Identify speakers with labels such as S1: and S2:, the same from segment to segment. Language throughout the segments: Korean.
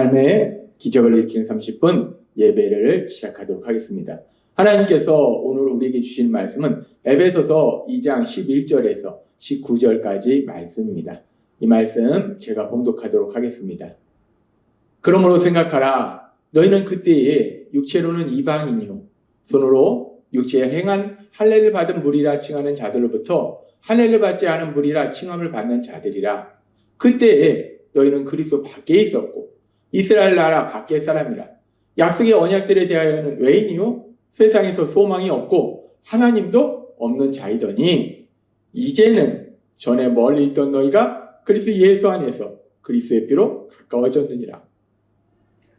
S1: 삶의 기적을 일으키는 30분 예배를 시작하도록 하겠습니다. 하나님께서 오늘 우리에게 주신 말씀은 에베소서 2장 11절에서 19절까지 말씀입니다. 이 말씀 제가 봉독하도록 하겠습니다. 그러므로 생각하라. 너희는 그때에 육체로는 이방인이요 손으로 육체에 행한 할례를 받은 무리라 칭하는 자들로부터 할례를 받지 않은 무리라 칭함을 받는 자들이라. 그때에 너희는 그리스도 밖에 있었고 이스라엘 나라 밖의 사람이라. 약속의 언약들에 대하여는 외인이요 세상에서 소망이 없고 하나님도 없는 자이더니 이제는 전에 멀리 있던 너희가 그리스도 예수 안에서 그리스도의 피로 가까워졌느니라.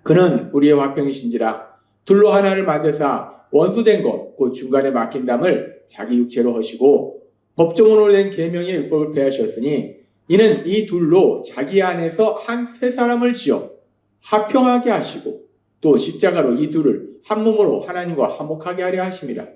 S1: 그는 우리의 화평이신지라. 둘로 하나를 만드사 원수된 것 곧 중간에 막힌 담을 자기 육체로 하시고 법정으로 된 계명의 율법을 폐하셨으니 이는 이 둘로 자기 안에서 한 세 사람을 지어 화평하게 하시고 또 십자가로 이 둘을 한 몸으로 하나님과 화목하게 하려 하심이라.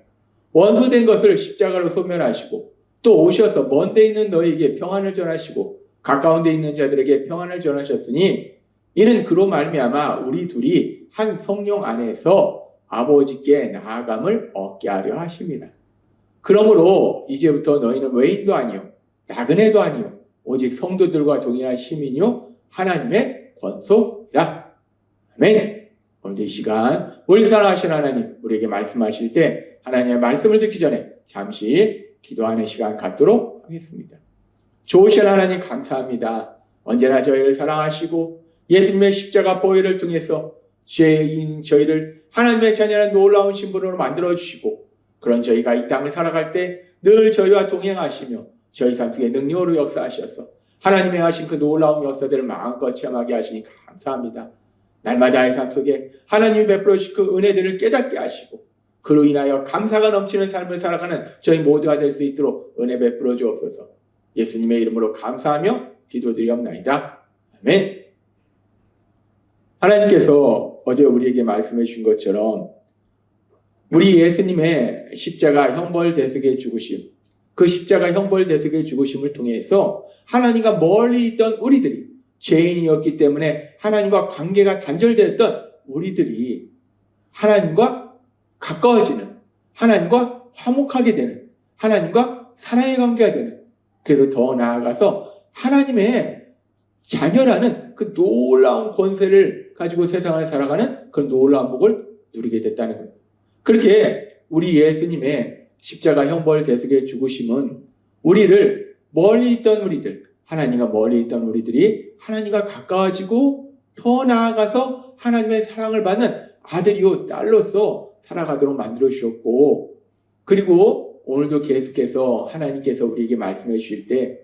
S1: 원수된 것을 십자가로 소멸하시고 또 오셔서 먼 데 있는 너희에게 평안을 전하시고 가까운 데 있는 자들에게 평안을 전하셨으니 이는 그로 말미암아 우리 둘이 한 성령 안에서 아버지께 나아감을 얻게 하려 하심이라. 그러므로 이제부터 너희는 외인도 아니요 나그네도 아니요 오직 성도들과 동일한 시민이요 하나님의 권속이라. 아멘. 오늘도 이 시간 우리 사랑하신 하나님 우리에게 말씀하실 때 하나님의 말씀을 듣기 전에 잠시 기도하는 시간 갖도록 하겠습니다. 좋으신 하나님 감사합니다. 언제나 저희를 사랑하시고 예수님의 십자가 보혈을 통해서 죄인 저희를 하나님의 자녀는 놀라운 신분으로 만들어주시고 그런 저희가 이 땅을 살아갈 때 늘 저희와 동행하시며 저희 삶 속에 능력으로 역사하셔서 하나님의 하신 그 놀라운 역사들을 마음껏 체험하게 하시니 감사합니다. 날마다의 삶 속에 하나님이 베풀어 주신 그 은혜들을 깨닫게 하시고 그로 인하여 감사가 넘치는 삶을 살아가는 저희 모두가 될 수 있도록 은혜 베풀어 주옵소서. 예수님의 이름으로 감사하며 기도드리옵나이다. 아멘. 하나님께서 어제 우리에게 말씀해 주신 것처럼 우리 예수님의 십자가 형벌 대속의 죽으심, 그 십자가 형벌 대속의 죽으심을 통해서 하나님과 멀리 있던 우리들이 죄인이었기 때문에 하나님과 관계가 단절되었던 우리들이 하나님과 가까워지는, 하나님과 화목하게 되는, 하나님과 사랑의 관계가 되는, 그래서 더 나아가서 하나님의 자녀라는 그 놀라운 권세를 가지고 세상을 살아가는 그 놀라운 복을 누리게 됐다는 거예요. 그렇게 우리 예수님의 십자가 형벌 대속의 죽으심은 우리를 멀리 있던 우리들, 하나님과 멀리 있던 우리들이 하나님과 가까워지고 더 나아가서 하나님의 사랑을 받는 아들이요 딸로서 살아가도록 만들어 주셨고, 그리고 오늘도 계속해서 하나님께서 우리에게 말씀해 주실 때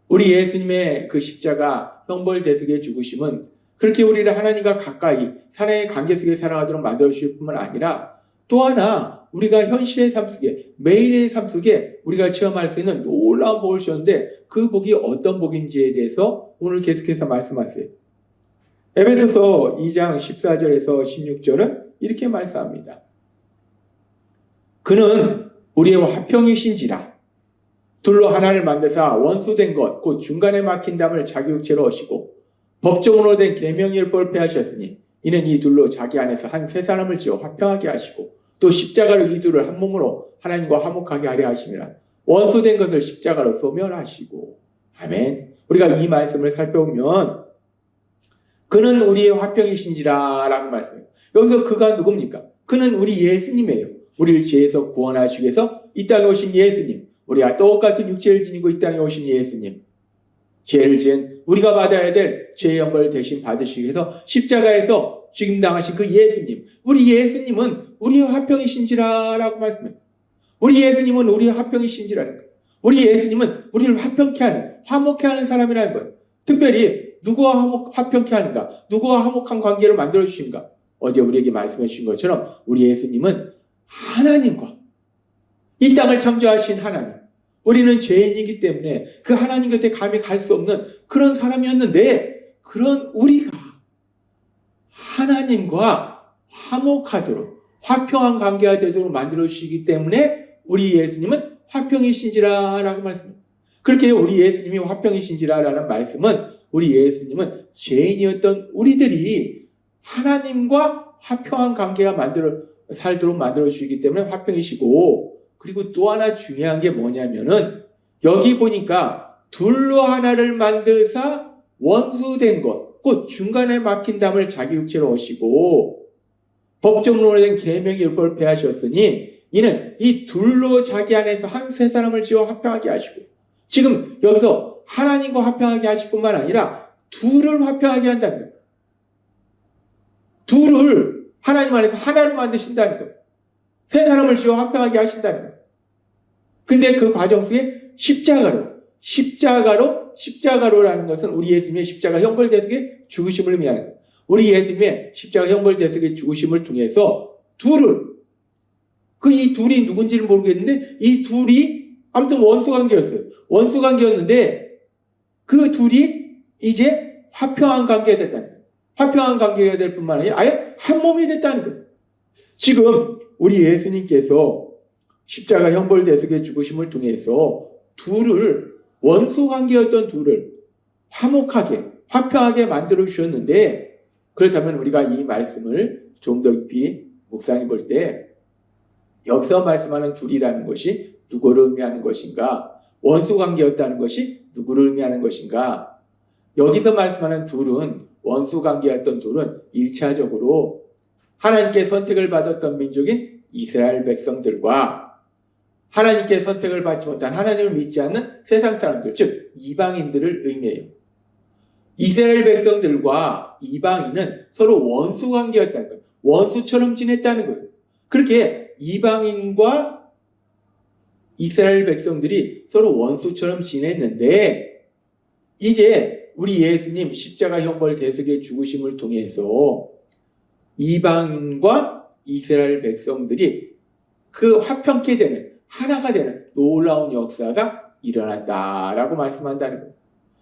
S1: 우리 예수님의 그 십자가 형벌 대속의 죽으심은 그렇게 우리를 하나님과 가까이 사랑의 관계 속에 살아가도록 만들어 주실 뿐만 아니라 또 하나 우리가 현실의 삶 속에 매일의 삶 속에 우리가 체험할 수 있는 놀라운 복을 주셨는데 그 복이 어떤 복인지에 대해서 오늘 계속해서 말씀하세요. 에베소서 2장 14절에서 16절은 이렇게 말씀합니다. 그는 우리의 화평이신지라. 둘로 하나를 만드사 원수된 것 곧 중간에 막힌 담을 자기 육체로 하시고 법정으로 된 계명의 율법을 폐하셨으니 이는 이 둘로 자기 안에서 한 세 사람을 지어 화평하게 하시고 또 십자가로 이 둘을 한 몸으로 하나님과 화목하게 하려 하심이라. 원수된 것을 십자가로 소멸하시고. 아멘. 우리가 이 말씀을 살펴보면 그는 우리의 화평이신지라 라고 말씀해요. 여기서 그가 누굽니까? 그는 우리 예수님이에요. 우리를 죄에서 구원하시기 위해서 이 땅에 오신 예수님, 우리와 똑같은 육체를 지니고 이 땅에 오신 예수님, 죄를 지은 우리가 받아야 될 죄의 형벌을 대신 받으시기 위해서 십자가에서 죽임당하신 그 예수님, 우리 예수님은 우리의 화평이신지라 라고 말씀해요. 우리 예수님은 우리의 화평이신지라는 거예요. 우리 예수님은 우리를 화평케 하는, 화목케 하는 사람이라는 거예요. 특별히 누구와 화평케 하는가, 누구와 화목한 관계를 만들어 주신가. 어제 우리에게 말씀해 주신 것처럼 우리 예수님은 하나님과 이 땅을 창조하신 하나님, 우리는 죄인이기 때문에 그 하나님 곁에 감히 갈 수 없는 그런 사람이었는데 그런 우리가 하나님과 화목하도록 화평한 관계가 되도록 만들어 주시기 때문에 우리 예수님은 화평이신지라 라고 말씀합니다. 그렇게 우리 예수님이 화평이신지라 라는 말씀은 우리 예수님은 죄인이었던 우리들이 하나님과 화평한 관계가 살도록 만들어 주시기 때문에 화평이시고, 그리고 또 하나 중요한 게 뭐냐면은 여기 보니까 둘로 하나를 만드사 원수된 것, 곧 중간에 막힌 담을 자기 육체로 오시고 법정론에 된 계명의 율법을 폐하셨으니 이는 이 둘로 자기 안에서 한 세 사람을 지어 화평하게 하시고, 지금 여기서 하나님과 화평하게 하실 뿐만 아니라 둘을 화평하게 한다는 거예요. 둘을 하나님 안에서 하나로 만드신다는 거예요. 세 사람을 지어 화평하게 하신다는 거예요. 근데 그 과정 속에 십자가로라는 것은 우리 예수님의 십자가 형벌대속의 죽으심을 의미하는 거예요. 우리 예수님의 십자가 형벌대속의 죽으심을 통해서 이 둘이 누군지를 모르겠는데 이 둘이 아무튼 원수관계였어요. 원수관계였는데 그 둘이 이제 화평한 관계가 됐다는 거예요. 화평한 관계가 될 뿐만 아니라 아예 한 몸이 됐다는 거예요. 지금 우리 예수님께서 십자가 형벌대속의 죽으심을 통해서 원수관계였던 둘을 화평하게 만들어 주셨는데, 그렇다면 우리가 이 말씀을 좀 더 깊이 묵상해 볼 때 여기서 말씀하는 둘이라는 것이 누구를 의미하는 것인가? 원수관계였다는 것이 누구를 의미하는 것인가? 여기서 말씀하는 원수관계였던 둘은 1차적으로 하나님께 선택을 받았던 민족인 이스라엘 백성들과 하나님께 선택을 받지 못한 하나님을 믿지 않는 세상 사람들, 즉 이방인들을 의미해요. 이스라엘 백성들과 이방인은 서로 원수관계였다는 거예요. 원수처럼 지냈다는 거예요. 그렇게 이방인과 이스라엘 백성들이 서로 원수처럼 지냈는데, 이제 우리 예수님 십자가 형벌 대속의 죽으심을 통해서 이방인과 이스라엘 백성들이 그 화평케 되는, 하나가 되는 놀라운 역사가 일어났다라고 말씀한다는 거예요.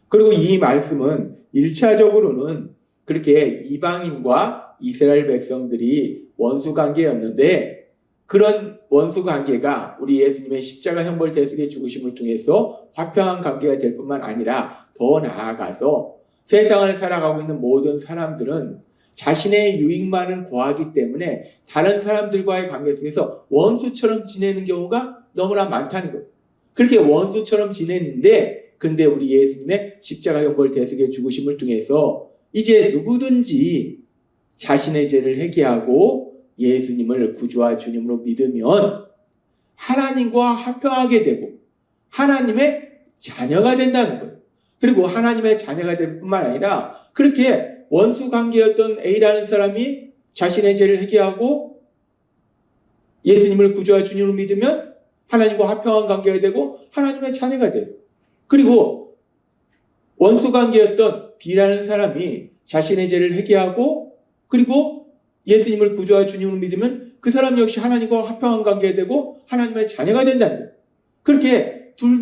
S1: 그리고 이 말씀은 1차적으로는 그렇게 이방인과 이스라엘 백성들이 원수관계였는데, 그런 원수관계가 우리 예수님의 십자가 형벌 대속의 죽으심을 통해서 화평한 관계가 될 뿐만 아니라 더 나아가서 세상을 살아가고 있는 모든 사람들은 자신의 유익만을 구하기 때문에 다른 사람들과의 관계 속에서 원수처럼 지내는 경우가 너무나 많다는 거예요. 그렇게 원수처럼 지냈는데, 근데 우리 예수님의 십자가 형벌 대속의 죽으심을 통해서 이제 누구든지 자신의 죄를 회개하고 예수님을 구주와 주님으로 믿으면 하나님과 화평하게 되고 하나님의 자녀가 된다는 거예요. 그리고 하나님의 자녀가 될 뿐만 아니라 그렇게 원수관계였던 A라는 사람이 자신의 죄를 회개하고 예수님을 구주와 주님으로 믿으면 하나님과 화평한 관계가 되고 하나님의 자녀가 돼요. 그리고 원수관계였던 B라는 사람이 자신의 죄를 회개하고 그리고 예수님을 구주와 주님으로 믿으면 그 사람 역시 하나님과 화평한 관계가 되고 하나님의 자녀가 된다는 거예요. 그렇게 둘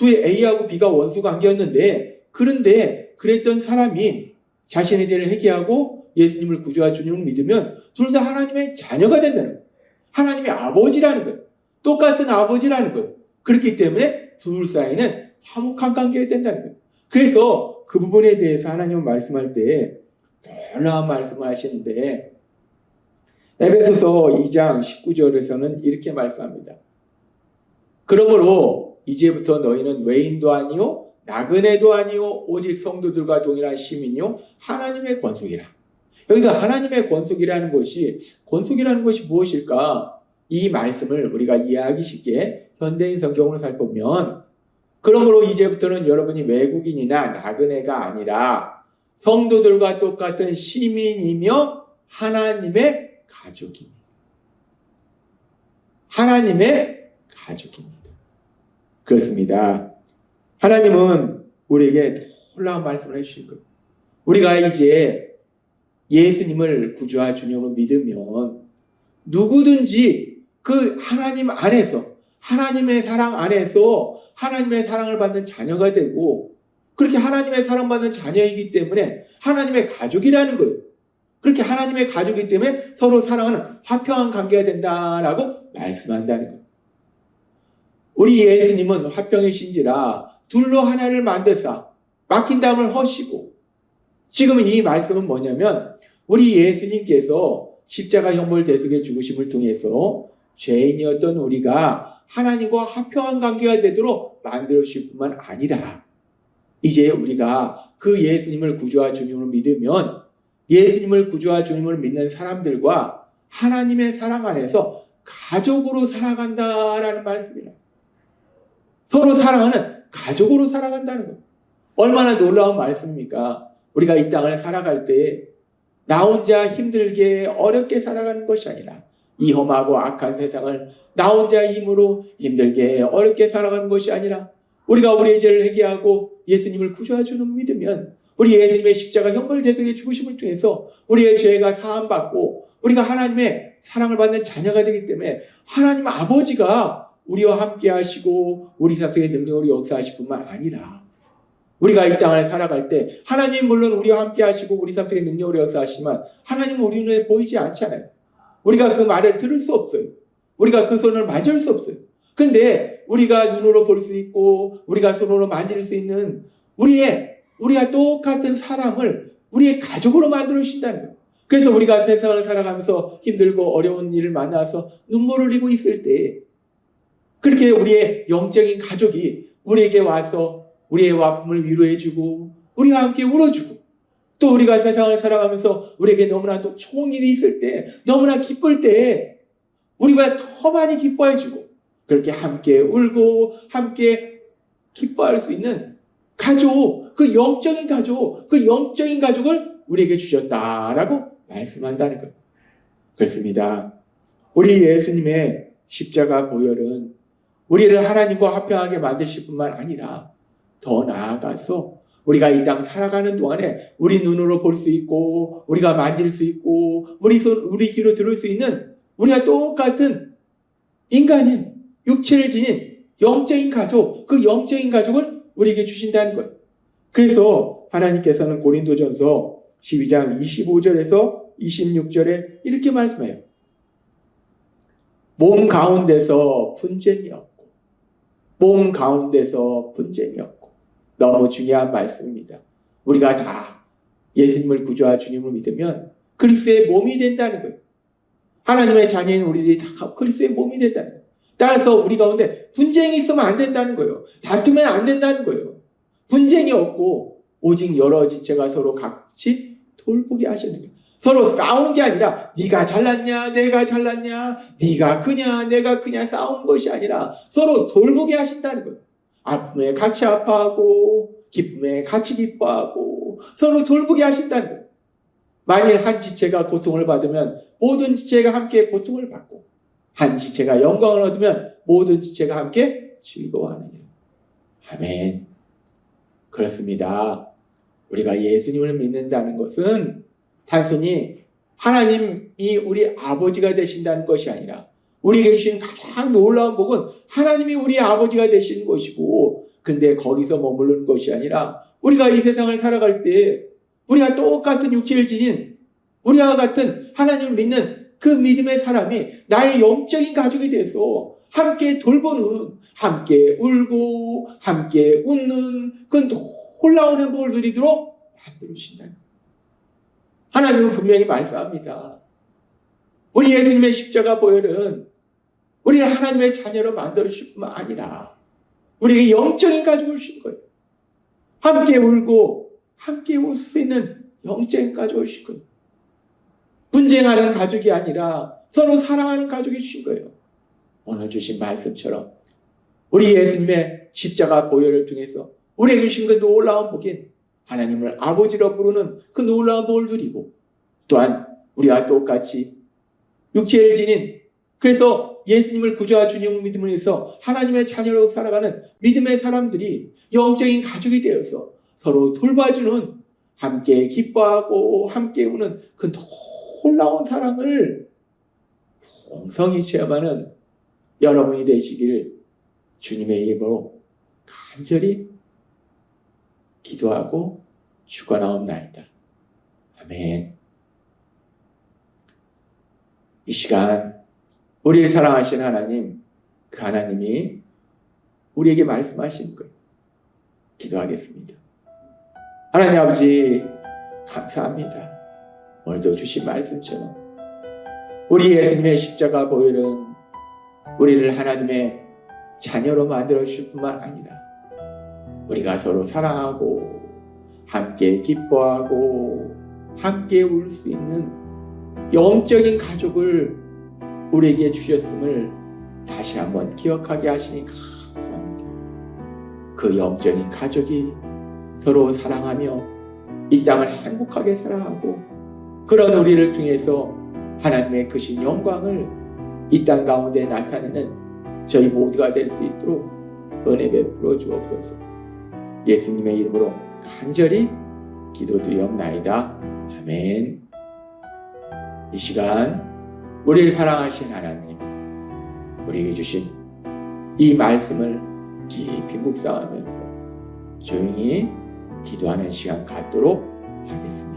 S1: A하고 B가 원수관계였는데, 그런데 그랬던 사람이 자신의 죄를 회개하고 예수님을 구주와 주님을 믿으면 둘 다 하나님의 자녀가 된다는 거예요. 하나님의 아버지라는 거예요. 똑같은 아버지라는 거예요. 그렇기 때문에 둘 사이는 화목한 관계가 된다는 거예요. 그래서 그 부분에 대해서 하나님은 말씀할 때 놀라운 말씀을 하시는데, 에베소서 2장 19절에서는 이렇게 말씀합니다. 그러므로 이제부터 너희는 외인도 아니요 나그네도 아니요 오직 성도들과 동일한 시민이요 하나님의 권속이라. 여기서 하나님의 권속이라는 것이 무엇일까? 이 말씀을 우리가 이해하기 쉽게 현대인 성경으로 살펴보면, 그러므로 이제부터는 여러분이 외국인이나 나그네가 아니라 성도들과 똑같은 시민이며 하나님의 가족입니다. 하나님의 가족입니다. 그렇습니다. 하나님은 우리에게 놀라운 말씀을 해주신 거예요. 우리가 이제 예수님을 구주와 주님으로 믿으면 누구든지 그 하나님 안에서, 하나님의 사랑 안에서 하나님의 사랑을 받는 자녀가 되고, 그렇게 하나님의 사랑받는 자녀이기 때문에 하나님의 가족이라는 거예요. 그렇게 하나님의 가족이기 때문에 서로 사랑하는 화평한 관계가 된다라고 말씀한다는 거예요. 우리 예수님은 화평이신지라 둘로 하나를 만드사 막힌 담을 허시고, 지금 이 말씀은 뭐냐면 우리 예수님께서 십자가 형벌 대속의 죽으심을 통해서 죄인이었던 우리가 하나님과 화평한 관계가 되도록 만들어 주실 뿐만 아니라 이제 우리가 그 예수님을 구주와 주님으로 믿으면 예수님을 구주와 주님으로 믿는 사람들과 하나님의 사랑 안에서 가족으로 살아간다라는 말씀이에요. 서로 사랑하는 가족으로 살아간다는 거예요. 얼마나 놀라운 말씀입니까? 우리가 이 땅을 살아갈 때 나 혼자 힘들게 어렵게 살아가는 것이 아니라 이 험하고 악한 세상을 나 혼자 힘으로 힘들게 어렵게 살아가는 것이 아니라 우리가 우리의 죄를 회개하고 예수님을 구주와 주님을 믿으면 우리 예수님의 십자가 형벌 대속의 죽으심을 통해서 우리의 죄가 사함받고 우리가 하나님의 사랑을 받는 자녀가 되기 때문에 하나님 아버지가 우리와 함께 하시고 우리 삶속의 능력으로 역사하실 뿐만 아니라 우리가 이 땅을 살아갈 때 하나님 물론 우리와 함께 하시고 우리 삶속의 능력으로 역사하시지만 하나님은 우리 눈에 보이지 않잖아요. 우리가 그 말을 들을 수 없어요. 우리가 그 손을 만질 수 없어요. 근데 우리가 눈으로 볼 수 있고 우리가 손으로 만질 수 있는 우리가 똑같은 사람을 우리의 가족으로 만들어 주신다는 거예요. 그래서 우리가 세상을 살아가면서 힘들고 어려운 일을 만나서 눈물을 흘리고 있을 때 그렇게 우리의 영적인 가족이 우리에게 와서 우리의 아픔을 위로해주고 우리와 함께 울어주고 또 우리가 세상을 살아가면서 우리에게 너무나 또 좋은 일이 있을 때 너무나 기쁠 때 우리보다 더 많이 기뻐해주고 그렇게 함께 울고 함께 기뻐할 수 있는 가족, 그 영적인 가족을 우리에게 주셨다라고 말씀한다는 거예요. 그렇습니다. 우리 예수님의 십자가 보혈은 우리를 하나님과 화평하게 만드실 뿐만 아니라 더 나아가서 우리가 이 땅 살아가는 동안에 우리 눈으로 볼 수 있고 우리가 만질 수 있고 우리 귀로 들을 수 있는 우리가 똑같은 인간인 육체를 지닌 영적인 가족, 그 영적인 가족을 우리에게 주신다는 거예요. 그래서 하나님께서는 고린도전서 12장 25절에서 26절에 이렇게 말씀해요. 몸 가운데서 분쟁이 없고 너무 중요한 말씀입니다. 우리가 다 예수님을 구주와 주님을 믿으면 그리스도의 몸이 된다는 거예요. 하나님의 자녀인 우리들이 다 그리스도의 몸이 된다는 거예요. 따라서 우리 가운데 분쟁이 있으면 안 된다는 거예요. 다투면 안 된다는 거예요. 분쟁이 없고 오직 여러 지체가 서로 같이 돌보게 하시는 거예요. 서로 싸우는 게 아니라 네가 잘났냐 내가 잘났냐 네가 크냐 내가 크냐 싸우는 것이 아니라 서로 돌보게 하신다는 거예요. 아픔에 같이 아파하고 기쁨에 같이 기뻐하고 서로 돌보게 하신다는 거예요. 만일 한 지체가 고통을 받으면 모든 지체가 함께 고통을 받고 한 지체가 영광을 얻으면 모든 지체가 함께 즐거워하는 일. 아멘. 그렇습니다. 우리가 예수님을 믿는다는 것은 단순히 하나님이 우리 아버지가 되신다는 것이 아니라 우리에게 주신 가장 놀라운 복은 하나님이 우리 아버지가 되시는 것이고 근데 거기서 머무르는 것이 아니라 우리가 이 세상을 살아갈 때 우리가 똑같은 육체를 지닌 우리와 같은 하나님을 믿는 그 믿음의 사람이 나의 영적인 가족이 돼서 함께 돌보는 함께 울고 함께 웃는 그 놀라운 행복을 누리도록 만들어주신다. 하나님은 분명히 말씀합니다. 우리 예수님의 십자가 보혈은 우리를 하나님의 자녀로 만들어주실 뿐만 아니라 우리에게 영적인 가족을 주신 거예요. 함께 울고 함께 웃을 수 있는 영적인 가족을 주신 거예요. 분쟁하는 가족이 아니라 서로 사랑하는 가족이 주신 거예요. 오늘 주신 말씀처럼 우리 예수님의 십자가 보혈을 통해서 우리에게 주신 그 놀라운 복인 하나님을 아버지로 부르는 그 놀라운 복을 누리고 또한 우리와 똑같이 육체를 지닌 그래서 예수님을 구주와 주님을 믿음으로 해서 하나님의 자녀로 살아가는 믿음의 사람들이 영적인 가족이 되어서 서로 돌봐주는 함께 기뻐하고 함께 우는 그 놀라운 사랑을 풍성히 체험하는 여러분이 되시길 주님의 이름으로 간절히 기도하고 축원하옵나이다. 아멘. 이 시간 우리를 사랑하신 하나님, 그 하나님이 우리에게 말씀하시는 거예요. 기도하겠습니다. 하나님 아버지 감사합니다. 오늘도 주신 말씀처럼 우리 예수님의 십자가 보혈은 우리를 하나님의 자녀로 만들어 주실 뿐만 아니라 우리가 서로 사랑하고 함께 기뻐하고 함께 울 수 있는 영적인 가족을 우리에게 주셨음을 다시 한번 기억하게 하시니 감사합니다. 그 영적인 가족이 서로 사랑하며 이 땅을 행복하게 살아가고 그런 우리를 통해서 하나님의 크신 영광을 이 땅 가운데 나타내는 저희 모두가 될 수 있도록 은혜 베풀어 주옵소서. 예수님의 이름으로 간절히 기도드리옵나이다. 아멘. 이 시간 우리를 사랑하신 하나님, 우리에게 주신 이 말씀을 깊이 묵상하면서 조용히 기도하는 시간 갖도록 하겠습니다.